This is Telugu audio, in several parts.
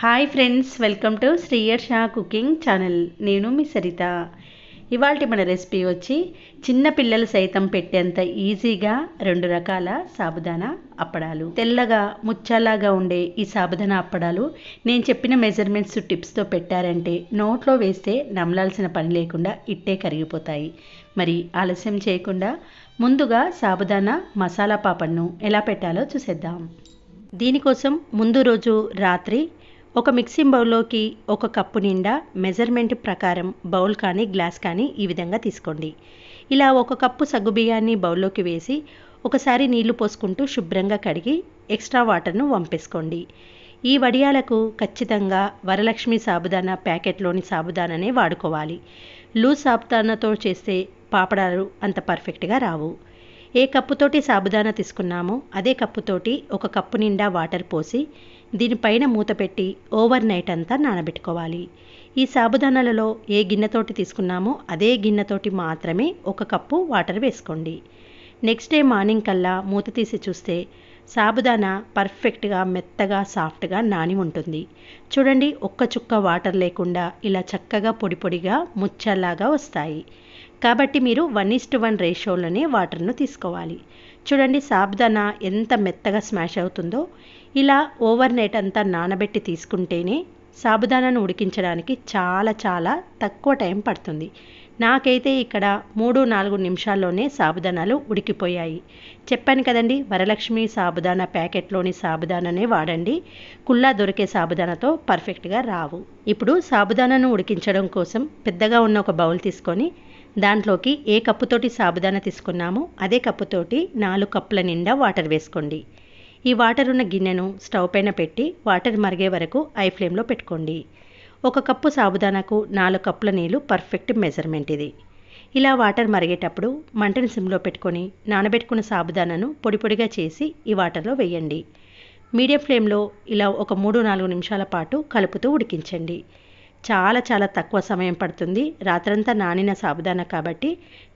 Hi friends, welcome to Srihari Shah cooking channel. నేను మీ సరిత. ఇవాళ మన రెసిపీ వచ్చి చిన్న పిల్లలు సైతం పెట్టేంత ఈజీగా 2 రకాల సాబుదానా అప్పడాలు. తెల్లగా ముచ్చాలాగా ఉండే ఈ సాబుదానా అప్పడాలు నేను చెప్పిన మెజర్మెంట్స్ టిప్స్తో పెట్టారంటే నోట్లో వేస్తే నమలాల్సిన పని లేకుండా ఇట్టే కరిగిపోతాయి. మరి ఆలస్యం చేయకుండా ముందుగా సాబుదానా మసాలా పాపడ్ను ఎలా పెట్టాలో చూసేద్దాం. దీనికోసం ముందు రోజు రాత్రి ఒక మిక్సింగ్ బౌల్లోకి 1 కప్పు నిండా మెజర్మెంట్ ప్రకారం బౌల్ కానీ గ్లాస్ కానీ ఈ విధంగా తీసుకోండి. ఇలా 1 కప్పు సగ్గుబియ్యాన్ని బౌల్లోకి వేసి ఒకసారి నీళ్లు పోసుకుంటూ శుభ్రంగా కడిగి ఎక్స్ట్రా వాటర్ను వంపేసుకోండి. ఈ వడియాలకు ఖచ్చితంగా వరలక్ష్మి సాబుదానా ప్యాకెట్లోని సాబుదానానే వాడుకోవాలి. లూజ్ సాబుదానాతో చేస్తే పాపడాలు అంత పర్ఫెక్ట్గా రావు. ఏ కప్పుతోటి సాబుదానా తీసుకున్నామో అదే కప్పుతోటి 1 కప్పు నిండా వాటర్ పోసి దీనిపైన మూత పెట్టి ఓవర్ నైట్ అంతా నానబెట్టుకోవాలి. ఈ సాబుదానాలలో ఏ గిన్నెతోటి తీసుకున్నామో అదే గిన్నెతోటి మాత్రమే 1 కప్పు వాటర్ వేసుకోండి. నెక్స్ట్ డే మార్నింగ్ కల్లా మూత తీసి చూస్తే సాబుదానా పర్ఫెక్ట్గా మెత్తగా సాఫ్ట్గా నాని ఉంటుంది. చూడండి, ఒక్క చుక్క వాటర్ లేకుండా ఇలా చక్కగా పొడి పొడిగా ముచ్చల్లాగా వస్తాయి. కాబట్టి మీరు 1:1 రేషియోలోనే వాటర్ను తీసుకోవాలి. చూడండి, సాబుదానా ఎంత మెత్తగా స్మాష్ అవుతుందో. ఇలా ఓవర్ నైట్ అంతా నానబెట్టి తీసుకుంటేనే సాబుదానాను ఉడికించడానికి చాలా తక్కువ టైం పడుతుంది. నాకైతే ఇక్కడ 3-4 నిమిషాల్లోనే సాబుదానాలు ఉడికిపోయాయి. చెప్పాను కదండి, వరలక్ష్మి సాబుదానా ప్యాకెట్లోని సాబుదానానే వాడండి. కుల్లా దొరికే సాబుదానాతో పర్ఫెక్ట్గా రావు. ఇప్పుడు సాబుదానాను ఉడికించడం కోసం పెద్దగా ఉన్న ఒక బౌల్ తీసుకొని దాంట్లోకి ఏ కప్పుతోటి సాబుదానా తీసుకున్నామో అదే కప్పుతోటి 4 కప్పుల నిండా వాటర్ వేసుకోండి. ఈ వాటర్ ఉన్న గిన్నెను స్టవ్ పైన పెట్టి వాటర్ మరిగే వరకు హై ఫ్లేమ్లో పెట్టుకోండి. 1 కప్పు సాబుదానాకు 4 కప్పుల నీళ్ళు పర్ఫెక్ట్ మెజర్మెంట్ ఇది. ఇలా వాటర్ మరిగేటప్పుడు మంటను సిమ్లో పెట్టుకొని నానబెట్టుకున్న సాబుదానాను పొడి పొడిగా చేసి ఈ వాటర్లో వేయండి. మీడియం ఫ్లేమ్లో ఇలా ఒక 3-4 నిమిషాల పాటు కలుపుతూ ఉడికించండి. చాలా తక్కువ సమయం పడుతుంది. రాత్రంతా నానిన సాబుదానా కాబట్టి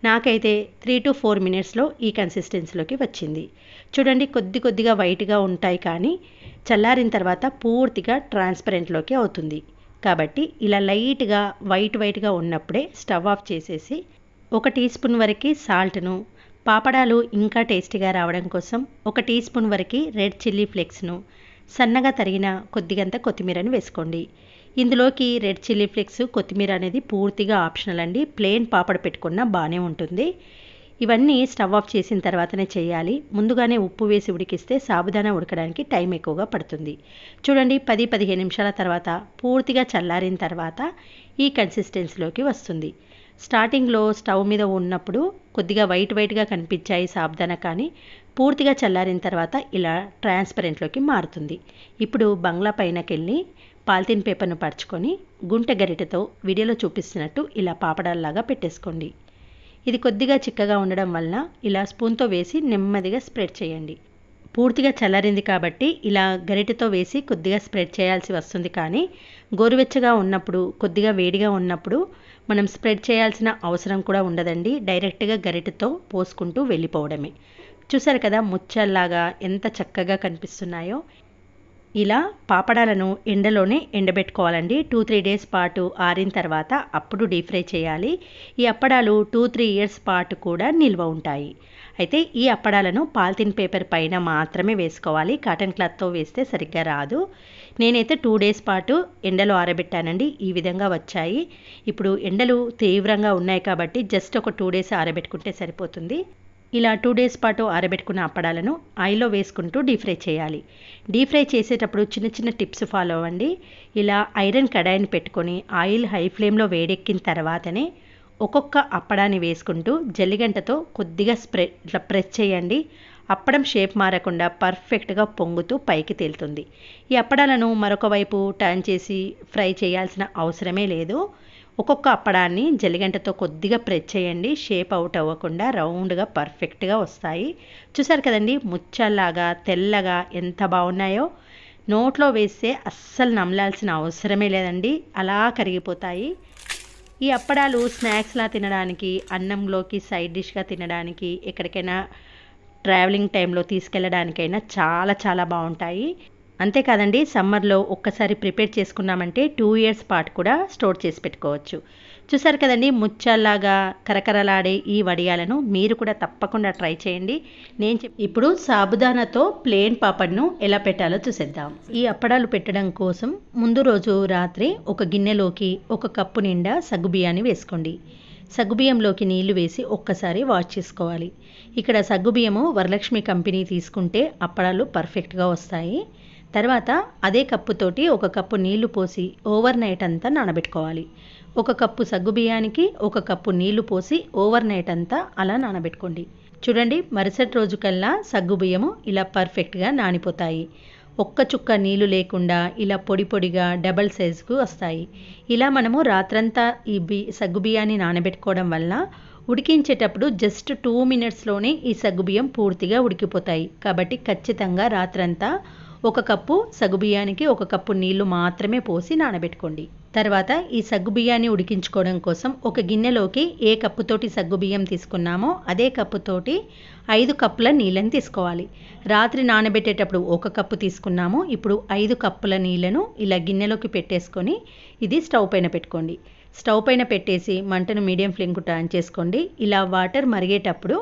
నాకైతే 3-4 మినిట్స్లో ఈ కన్సిస్టెన్సీలోకి వచ్చింది. చూడండి, కొద్దిగా వైట్గా ఉంటాయి కానీ చల్లారిన తర్వాత పూర్తిగా ట్రాన్స్పరెంట్లోకి అవుతుంది. కాబట్టి ఇలా లైట్గా వైట్గా ఉన్నప్పుడే స్టవ్ ఆఫ్ చేసేసి 1 టీ స్పూన్ వరకు సాల్ట్ను, పాపడాలు ఇంకా టేస్టీగా రావడం కోసం 1 టీ స్పూన్ వరకు రెడ్ చిల్లీ ఫ్లేక్స్ను, సన్నగా తరిగిన కొద్దిగంత కొత్తిమీరను వేసుకోండి. ఇందులోకి రెడ్ చిల్లీ ఫ్లేక్స్, కొత్తిమీర అనేది పూర్తిగా ఆప్షనల్ అండి. ప్లెయిన్ పాపడ పెట్టుకున్నా బాగానే ఉంటుంది. ఇవన్నీ స్టవ్ ఆఫ్ చేసిన తర్వాతనే చేయాలి. ముందుగానే ఉప్పు వేసి ఉడికిస్తే సాబుదానా ఉడకడానికి టైం ఎక్కువగా పడుతుంది. చూడండి, 10-15 నిమిషాల తర్వాత పూర్తిగా చల్లారిన తర్వాత ఈ కన్సిస్టెన్సీలోకి వస్తుంది. స్టార్టింగ్లో స్టవ్ మీద ఉన్నప్పుడు కొద్దిగా వైట్గా కనిపించాయి సాబుదానా, కానీ పూర్తిగా చల్లారిన తర్వాత ఇలా ట్రాన్స్పరెంట్లోకి మారుతుంది. ఇప్పుడు బంగ్లా పైనకి వెళ్ళి పాలిథిన్ పేపర్ను పరుచుకొని గుంటె గరిటెతో వీడియోలో చూపిస్తున్నట్టు ఇలా పాపడాల్లాగా పెట్టేసుకోండి. ఇది కొద్దిగా చిక్కగా ఉండడం వలన ఇలా స్పూన్తో వేసి నెమ్మదిగా స్ప్రెడ్ చేయండి. పూర్తిగా చల్లారింది కాబట్టి ఇలా గరిటెతో వేసి కొద్దిగా స్ప్రెడ్ చేయాల్సి వస్తుంది. కానీ గోరువెచ్చగా ఉన్నప్పుడు, కొద్దిగా వేడిగా ఉన్నప్పుడు మనం స్ప్రెడ్ చేయాల్సిన అవసరం కూడా ఉండదండి. డైరెక్ట్గా గరిటెతో పోసుకుంటూ వెళ్ళిపోవడమే. చూసారు కదా, ముచ్చల్లాగా ఎంత చక్కగా కనిపిస్తున్నాయో. ఇలా పాపడాలను ఎండలోనే ఎండబెట్టుకోవాలండి. 2-3 డేస్ పాటు ఆరిన తర్వాత అప్పుడు డీప్ ఫ్రై చేయాలి. ఈ అప్పడాలు 2-3 ఇయర్స్ పాటు కూడా నిల్వ ఉంటాయి. అయితే ఈ అప్పడాలను పాలిథిన్ పేపర్ పైన మాత్రమే వేసుకోవాలి. కాటన్ క్లాత్తో వేస్తే సరిగ్గా రాదు. నేనైతే 2 డేస్ పాటు ఎండలో ఆరబెట్టానండి. ఈ విధంగా వచ్చాయి. ఇప్పుడు ఎండలు తీవ్రంగా ఉన్నాయి కాబట్టి జస్ట్ ఒక 2 డేస్ ఆరబెట్టుకుంటే సరిపోతుంది. ఇలా 2 డేస్ పాటు ఆరబెట్టుకున్న అప్పడాలను ఆయిల్లో వేసుకుంటూ డీప్ ఫ్రై చేయాలి. డీప్ ఫ్రై చేసేటప్పుడు చిన్న టిప్స్ ఫాలో అవ్వండి. ఇలా ఐరన్ కడాయిని పెట్టుకొని ఆయిల్ హై ఫ్లేమ్లో వేడెక్కిన తర్వాతనే ఒక్కొక్క అప్పడాన్ని వేసుకుంటూ జల్లిగంటతో కొద్దిగా ఇట్లా ప్రెస్ చేయండి. అప్పడం షేప్ మారకుండా పర్ఫెక్ట్గా పొంగుతూ పైకి తేలుతుంది. ఈ అప్పడాలను మరొక వైపు టర్న్ చేసి ఫ్రై చేయాల్సిన అవసరమే లేదు. ఒక్కొక్క అప్పడాన్ని జల్లిగంటతో కొద్దిగా ప్రెస్ చేయండి. షేప్ అవుట్ అవ్వకుండా రౌండ్గా పర్ఫెక్ట్గా వస్తాయి. చూసారు కదండి, ముచ్చల్లాగా తెల్లగా ఎంత బాగున్నాయో. నోట్లో వేస్తే అస్సలు నమలాల్సిన అవసరమే లేదండి, అలా కరిగిపోతాయి. ఈ అప్పడాలు స్నాక్స్లా తినడానికి, అన్నంలోకి సైడ్ డిష్గా తినడానికి, ఎక్కడికైనా ట్రావెలింగ్ టైంలో తీసుకెళ్ళడానికైనా చాలా బాగుంటాయి. అంతేకాదండి, సమ్మర్లో ఒక్కసారి ప్రిపేర్ చేసుకున్నామంటే 2 ఇయర్స్ పాటు కూడా స్టోర్ చేసి పెట్టుకోవచ్చు. చూసారు కదండి, ముత్యాల్లాగా కరకరలాడే ఈ వడియాలను మీరు కూడా తప్పకుండా ట్రై చేయండి. ఇప్పుడు సాబుదానాతో ప్లేన్ పాపడ్ను ఎలా పెట్టాలో చూసేద్దాం. ఈ అప్పడాలు పెట్టడం కోసం ముందు రోజు రాత్రి ఒక గిన్నెలోకి 1 కప్పు నిండా సగ్గుబియ్యాన్ని వేసుకోండి. సగ్గుబియ్యంలోకి నీళ్లు వేసి ఒక్కసారి వాష్ చేసుకోవాలి. ఇక్కడ సగ్గుబియ్యము వరలక్ష్మి కంపెనీ తీసుకుంటే అప్పడాలు పర్ఫెక్ట్గా వస్తాయి. తర్వాత అదే కప్పుతోటి 1 కప్పు నీళ్లు పోసి ఓవర్ నైట్ అంతా నానబెట్టుకోవాలి. 1 కప్పు సగ్గుబియ్యానికి 1 కప్పు నీళ్లు పోసి ఓవర్ నైట్ అంతా అలా నానబెట్టుకోండి. చూడండి, మరుసటి రోజు కల్లా సగ్గుబియ్యము ఇలా పర్ఫెక్ట్గా నానిపోతాయి. ఒక్క చుక్క నీళ్లు లేకుండా ఇలా పొడి పొడిగా డబల్ సైజుకు వస్తాయి. ఇలా మనము రాత్రంతా ఈ సగ్గుబియ్యాన్ని నానబెట్టుకోవడం వల్ల ఉడికించేటప్పుడు జస్ట్ 2 మినిట్స్లోనే ఈ సగ్గుబియ్యం పూర్తిగా ఉడికిపోతాయి. కాబట్టి ఖచ్చితంగా రాత్రంతా 1 కప్పు సగ్గుబియ్యానికి 1 కప్పు నీళ్లు మాత్రమే పోసి నానబెట్టుకోండి. తర్వాత ఈ సగ్గుబియ్యాన్ని ఉడికించుకోవడం కోసం ఒక గిన్నెలోకి ఏ కప్పుతోటి సగ్గుబియ్యం తీసుకున్నామో అదే కప్పుతోటి 5 కప్పుల నీళ్ళని తీసుకోవాలి. రాత్రి నానబెట్టేటప్పుడు 1 కప్పు తీసుకున్నాము. ఇప్పుడు 5 కప్పుల నీళ్లను ఇలా గిన్నెలోకి పెట్టేసుకొని ఇది స్టవ్ పైన పెట్టుకోండి. స్టవ్ పైన పెట్టేసి మంటను మీడియం ఫ్లేమ్కు టర్న్ చేసుకోండి. ఇలా వాటర్ మరిగేటప్పుడు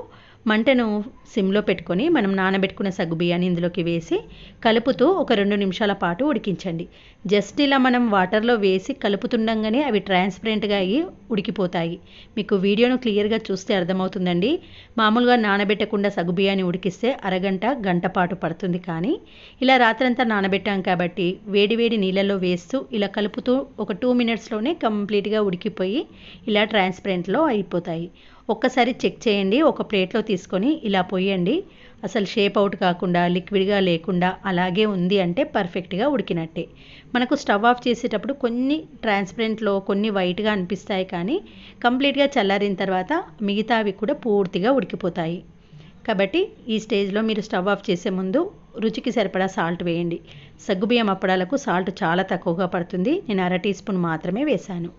మంటను సిమ్లో పెట్టుకొని మనం నానబెట్టుకున్న సగ్గుబియ్యాన్ని ఇందులోకి వేసి కలుపుతూ ఒక 2 నిమిషాల పాటు ఉడికించండి. జస్ట్ ఇలా మనం వాటర్లో వేసి కలుపుతుండగానే అవి ట్రాన్స్పరెంట్గా అయ్యి ఉడికిపోతాయి. మీకు వీడియోను క్లియర్గా చూస్తే అర్థమవుతుందండి. మామూలుగా నానబెట్టకుండా సగ్గుబియ్యాన్ని ఉడికిస్తే అరగంట గంట పాటు పడుతుంది. కానీ ఇలా రాత్రంతా నానబెట్టాం కాబట్టి వేడి నీళ్ళల్లో వేస్తూ ఇలా కలుపుతూ ఒక 2 మినిట్స్లోనే కంప్లీట్గా ఉడికిపోయి ఇలా ట్రాన్స్పరెంట్లో అయిపోతాయి. ఒక్కసారి చెక్ చేయండి. ఒక ప్లేట్లో తీసుకొని ఇలా పోయండి. అసలు షేప్ అవుట్ కాకుండా లిక్విడ్గా లేకుండా అలాగే ఉంది అంటే పర్ఫెక్ట్గా ఉడికినట్టే. మనకు స్టవ్ ఆఫ్ చేసేటప్పుడు కొన్ని ట్రాన్స్పరెంట్లో కొన్ని వైట్గా అనిపిస్తాయి, కానీ కంప్లీట్గా చల్లారిన తర్వాత మిగతావి కూడా పూర్తిగా ఉడికిపోతాయి. కాబట్టి ఈ స్టేజ్లో మీరు స్టవ్ ఆఫ్ చేసే ముందు రుచికి సరిపడా సాల్ట్ వేయండి. సగ్గుబియ్యం అప్పడాలకు సాల్ట్ చాలా తక్కువగా పడుతుంది. నేను 1/2 టీ స్పూన్ మాత్రమే వేశాను.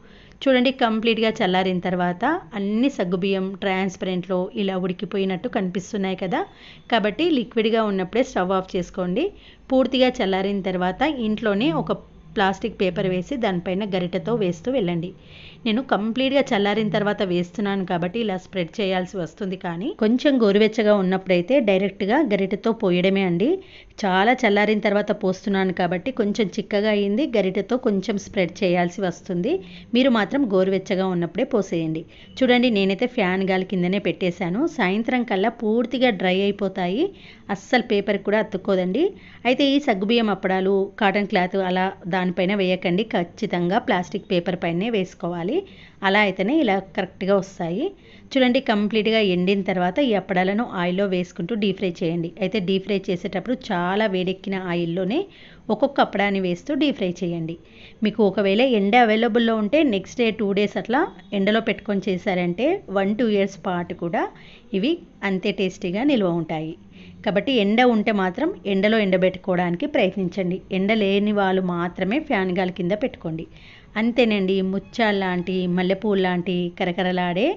చూడండి, కంప్లీట్గా చల్లారిన తర్వాత అన్ని సగ్గుబియ్యం ట్రాన్స్పరెంట్లో ఇలా ఉడికిపోయినట్టు కనిపిస్తున్నాయి కదా. కాబట్టి లిక్విడ్గా ఉన్నప్పుడే స్టవ్ ఆఫ్ చేసుకోండి. పూర్తిగా చల్లారిన తర్వాత ఇంట్లోనే ఒక ప్లాస్టిక్ పేపర్ వేసి దానిపైన గరిటెతో వేస్తూ వెళ్ళండి. నేను కంప్లీట్గా చల్లారిన తర్వాత వేస్తున్నాను కాబట్టి ఇలా స్ప్రెడ్ చేయాల్సి వస్తుంది. కానీ కొంచెం గోరువెచ్చగా ఉన్నప్పుడైతే డైరెక్ట్గా గరిటెతో పోయడమే అండి. చాలా చల్లారిన తర్వాత పోస్తున్నాను కాబట్టి కొంచెం చిక్కగా అయింది. గరిటెతో కొంచెం స్ప్రెడ్ చేయాల్సి వస్తుంది. మీరు మాత్రం గోరువెచ్చగా ఉన్నప్పుడే పోసేయండి. చూడండి, నేనైతే ఫ్యాన్ గాలి కిందనే పెట్టేశాను. సాయంత్రం కల్లా పూర్తిగా డ్రై అయిపోతాయి. అస్సలు పేపర్కి కూడా అతుక్కోదండి. అయితే ఈ సగ్గుబియ్యం అప్పడాలు కాటన్ క్లాత్ అలా దానిపైన వేయకండి. ఖచ్చితంగా ప్లాస్టిక్ పేపర్ పైనే వేసుకోవాలి. అలా అయితేనే ఇలా కరెక్ట్గా వస్తాయి. చూడండి, కంప్లీట్గా ఎండిన తర్వాత ఈ అప్పడాలను ఆయిల్లో వేసుకుంటూ డీప్ ఫ్రై చేయండి. అయితే డీప్ ఫ్రై చేసేటప్పుడు చాలా వేడెక్కిన ఆయిల్లోనే ఒక్కొక్క అప్పడాన్ని వేస్తూ డీప్ ఫ్రై చేయండి. మీకు ఒకవేళ ఎండ అవైలబుల్లో ఉంటే నెక్స్ట్ డే 2 డేస్ అట్లా ఎండలో పెట్టుకొని చేశారంటే 1-2 ఇయర్స్ పాటు కూడా ఇవి అంతే టేస్టీగా నిల్వ ఉంటాయి. కాబట్టి ఎండ ఉంటే మాత్రం ఎండలో ఎండబెట్టుకోవడానికి ప్రయత్నించండి. ఎండ లేని వాళ్ళు మాత్రమే ఫ్యాన్ గాలి కింద పెట్టుకోండి. అంతేనండి, ముత్యాల లాంటి మల్లెపూలు లాంటి కరకరలాడే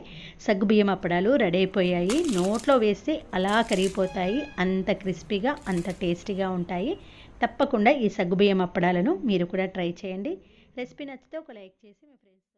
సగ్గుబియ్యం అప్పడాలు రెడీ అయిపోయాయి. నోట్లో వేస్తే అలా కరిగిపోతాయి. అంత క్రిస్పీగా అంత టేస్టీగా ఉంటాయి. తప్పకుండా ఈ సగ్గుబియ్యం అప్పడాలను మీరు కూడా ట్రై చేయండి. రెసిపీ నచ్చితే ఒక లైక్ చేసి మీ ఫ్రెండ్స్